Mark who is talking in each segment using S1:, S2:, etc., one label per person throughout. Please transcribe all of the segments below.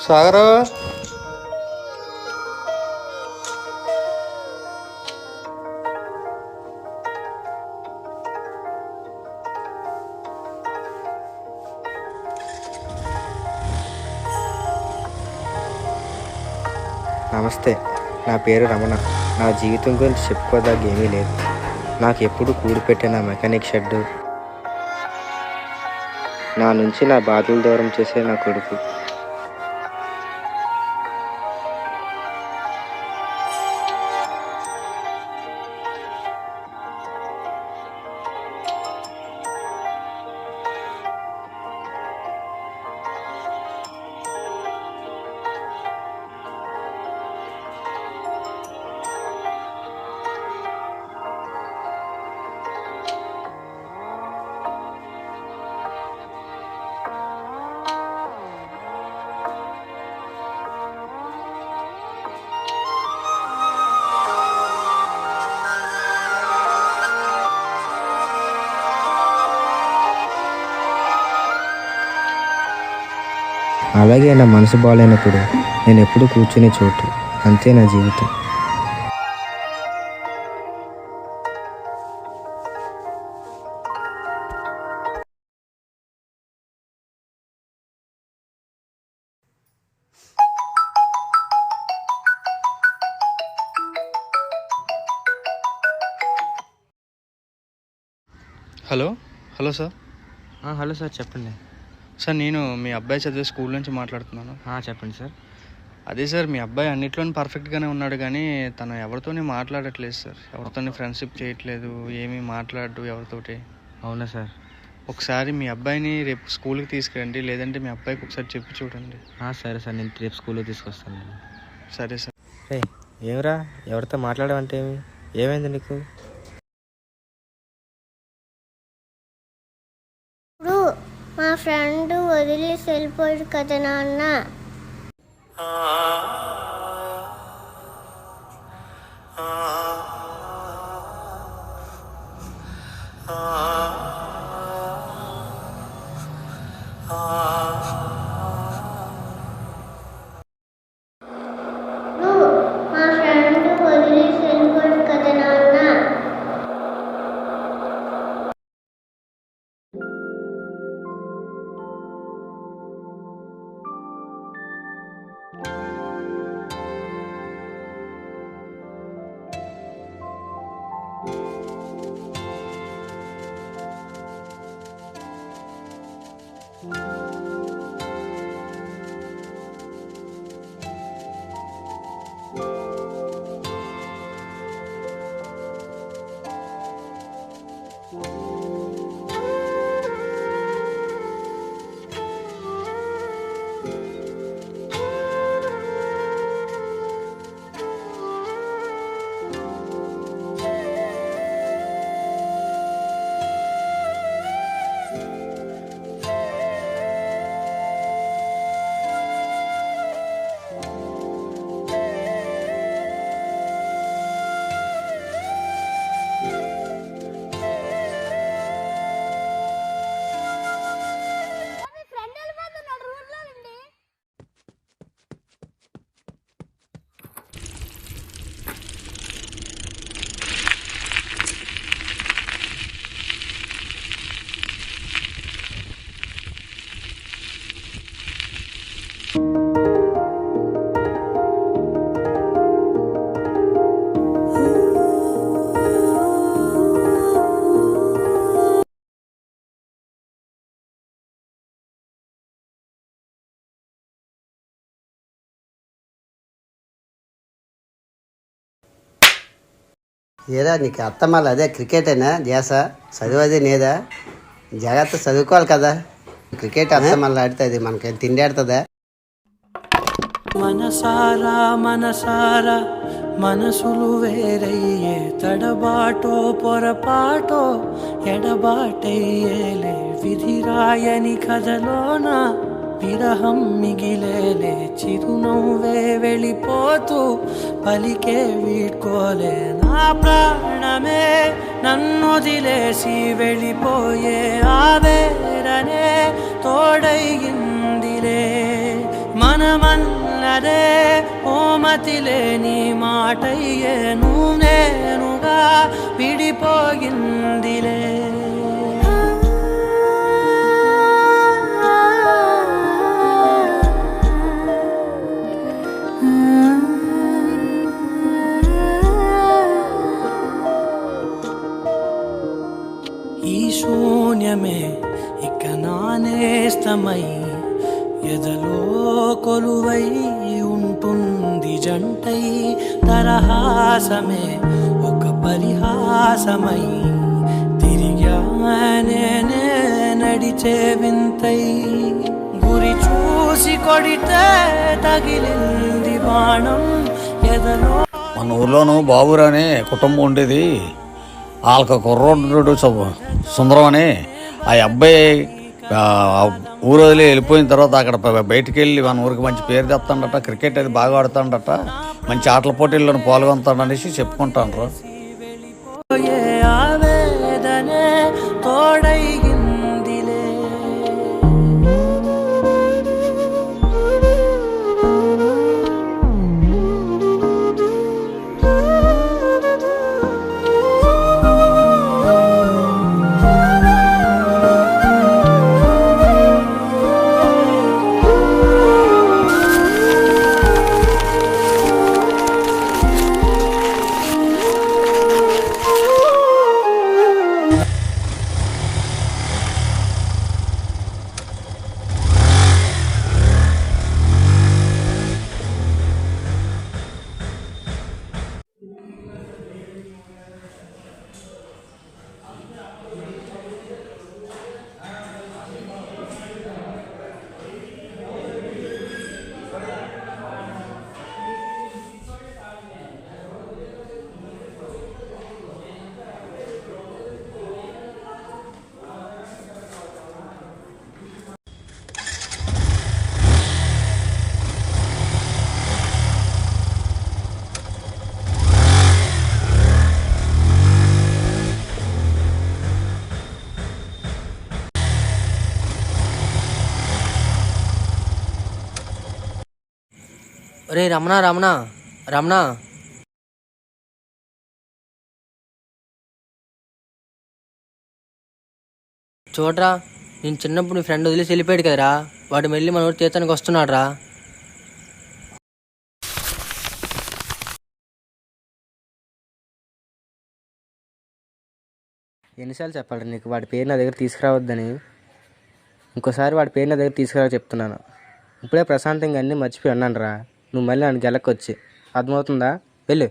S1: సాగరు
S2: నమస్తే, నా పేరు రమణ. నా జీవితం గురించి చెప్పుకోదగ్గేమీ లేదు. నాకు ఎప్పుడు కూడిపెట్టిన మెకానిక్ షెడ్డు, నా నుంచి నా బాధలు దూరం చేసే నా కొడుకు. అలాగే నా మనసు బాగాలేనప్పుడు నేను ఎప్పుడు కూర్చునే చోటు, అంతే నా జీవితం.
S1: Hello hello sir.
S2: Hello sir, చెప్పండి.
S1: సార్ నేను మీ అబ్బాయి చదివే స్కూల్ నుంచి మాట్లాడుతున్నాను.
S2: చెప్పండి సార్.
S1: అదే సార్, మీ అబ్బాయి అన్నిట్లోనే పర్ఫెక్ట్గానే ఉన్నాడు, కానీ తను ఎవరితోని మాట్లాడట్లేదు సార్. ఎవరితోని ఫ్రెండ్షిప్ చేయట్లేదు, ఏమీ మాట్లాడు ఎవరితోటి.
S2: అవునా సార్?
S1: ఒకసారి మీ అబ్బాయిని రేపు స్కూల్కి తీసుకురండి, లేదంటే మీ అబ్బాయికి ఒకసారి చెప్పి చూడండి.
S2: సరే సార్, నేను రేపు స్కూల్లో తీసుకొస్తాను.
S1: సరే సార్.
S2: ఏమిరా, ఎవరితో మాట్లాడమంటే ఏమైంది నీకు?
S3: మా ఫ్రెండ్ వదిలేసి వెళ్ళిపోయాడు కదా నాన్న. మా ఫ్రెండ్ వదిలేసి వెళ్ళిపోయాడు కదా నాన్న.
S4: ఏరా నీకు అత్తమ్మాలి అదే క్రికెటేనా ధ్యాస? చదువు అది నేదా? జాగ్రత్త చదువుకోవాలి కదా. క్రికెట్ అత్తమ్మాలి ఆడుతుంది, మనకి తిండి ఆడుతుందా?
S5: మనసారా మనసారా మనసులు వేరయ్యే తడబాటో పొరపాటో ఎడబాటయ్యేలే విధిరాయని కథలోన విరహం మిగిలేలే చిరునవ్వే వెళ్ళిపోతూ పలికే వీడ్కోలే నా ప్రాణమే నన్నొదిలేసి వెళ్ళిపోయే ఆవేరనే తోడయిందిలే మన మనమన్నదే ఓ మతిలేని మాటయ్యేను నేనుగా విడిపోయిందిలే. ఈ శూన్యమే ఇక నానేస్తమై ఎదలో కొలువై ఉంటుంది జంటై. తరహాసమే ఒక పరిహాసమై తిరిగానే నడిచే వింతై. గురి చూసి కొడితే తగిలింది బాణం ఎదలో.
S6: మన ఊర్లోనూ బాబురా అనే కుటుంబం ఉండేది. వాళ్ళకు కుర్రోడు సుందరం అని ఆ అబ్బాయి ఊరు వదిలి వెళ్ళిపోయిన తర్వాత అక్కడ బయటికి వెళ్ళి మన ఊరికి మంచి పేరు తెస్తాడట, క్రికెట్ అది బాగా ఆడుతాడట, మంచి ఆటల పోటీల్లో పాల్గొంటాడనేసి చెప్పుకుంటాను.
S5: ఆవేదనే తోడైందిలే.
S7: ఒరే రమణ రమణ రమణ, చూడరా, నేను చిన్నప్పుడు నీ ఫ్రెండ్ వదిలేసి వెళ్ళిపోయాడు కదరా, వాడు మళ్ళీ మన ఊరు తీర్థానికి వస్తున్నాడు రా.
S2: ఎన్నిసార్లు చెప్పాలి నీకు వాడి పేరు నా దగ్గర తీసుకురావద్దని? ఇంకోసారి వాడి పేరు నా దగ్గర తీసుకురావని చెప్తున్నాను. ఇప్పుడే ప్రశాంతంగా అన్నీ మర్చిపోయి అన్నాను రా, నువ్వు మళ్ళీ నన్ను గెలక్కొచ్చి. అర్థమవుతుందా? వెళ్ళు.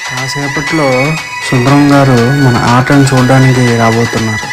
S1: కాసేపట్లో సుందరం గారు మన ఆటను చూడడానికి రాబోతున్నారు.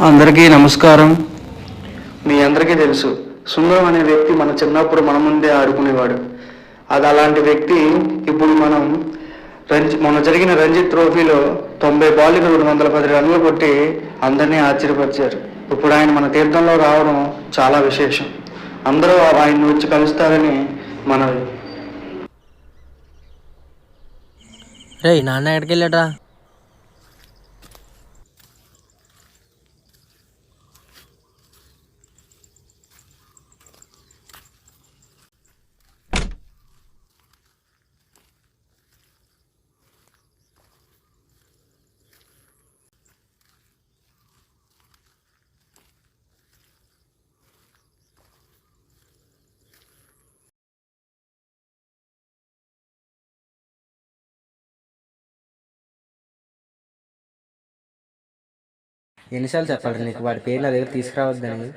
S1: అందరికీ నమస్కారం. మీ అందరికీ తెలుసు, సుందరం అనే వ్యక్తి మన చిన్నప్పుడు మన ముందే ఆడుకునేవాడు. అది అలాంటి వ్యక్తి ఇప్పుడు మొన్న జరిగిన రంజీ ట్రోఫీలో 90 బాల్కి 210 రన్లు కొట్టి అందరినీ ఆశ్చర్యపరిచారు. ఇప్పుడు ఆయన మన తీర్థంలో రావడం చాలా విశేషం. అందరూ ఆయన్ని వచ్చి కలుస్తారని మనవి.
S7: రే నాన్న ఎక్కడికి వెళ్ళాడ్రా?
S2: ఎన్నిసార్లు చెప్పాలి నీకు వాడి పేరు నా దగ్గర తీసుకురావద్దని?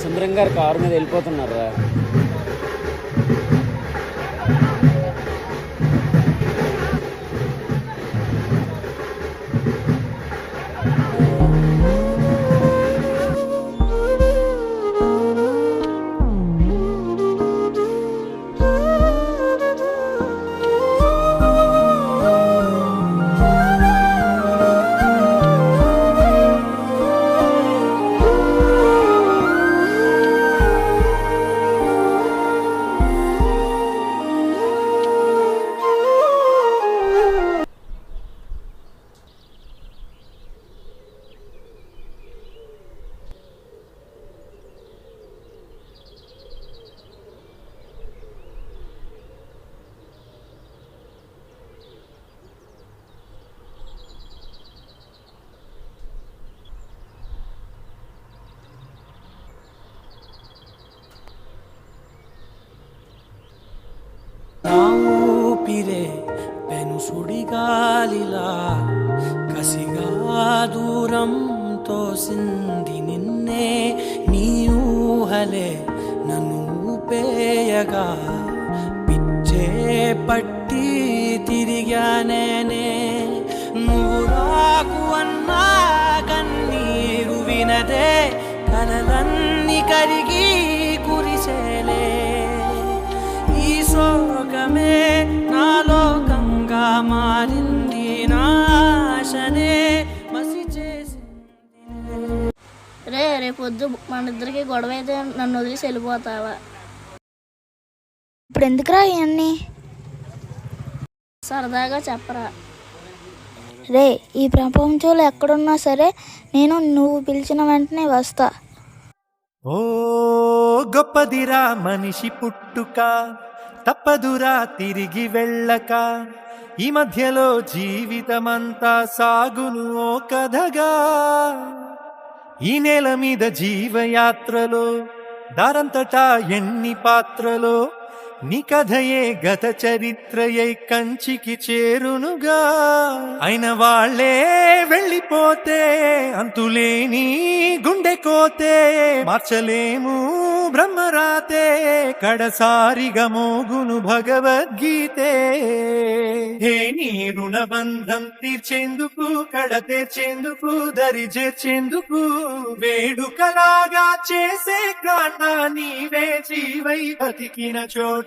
S8: సుందరం గారు కారు మీద వెళ్ళిపోతున్నారా?
S5: నా ఊపిరే పెను సుడిగాలిలా కసిగా దూరం తోసింది నిన్నే. నీ ఊహలే నన్ను ఊపేయగా పిచ్చే పట్టి తిరిగానేనే. నువ్వు రాకు అన్నా కన్నీరు వినదే, కలలన్నీ కరిగి కురిసేలే. ఈ శోకమే నా లోకంగా మారింది, నాశనే మసి చేసింది.
S3: రేపొద్దు మన ఇద్దరికి గొడవ అయితే నన్ను వదిలేసి వెళ్ళిపోతావా?
S9: ఇప్పుడు ఎందుకురా ఇవన్నీ?
S3: సరదాగా చెప్పరా.
S9: రే, ఈ ప్రపంచంలో ఎక్కడున్నా సరే నేను నువ్వు పిలిచిన వెంటనే వస్తా.
S10: ఓ గొప్పదిరా మనిషి పుట్టుక, తప్పదురా తిరిగి వెళ్ళక. ఈ మధ్యలో జీవితమంతా సాగును ఓ కథగా. ఈ నేల మీద జీవయాత్రలో దారంతటా ఎన్ని పాత్రలో. నీ కథయే గత చరిత్రయై కంచికి చేరునుగా. అయిన వాళ్ళే వెళ్ళిపోతే అంతులేని గుండె కోతే. మార్చలేము బ్రహ్మరాతే, కడసారిగా మోగును భగవద్గీతే. హే నీ రుణబంధం తీర్చేందుకు, కడ తీర్చేందుకు, దరి చేర్చేందుకు, వేడుకలాగా చేసే కాండ నీవే జీవై బతికిన చోట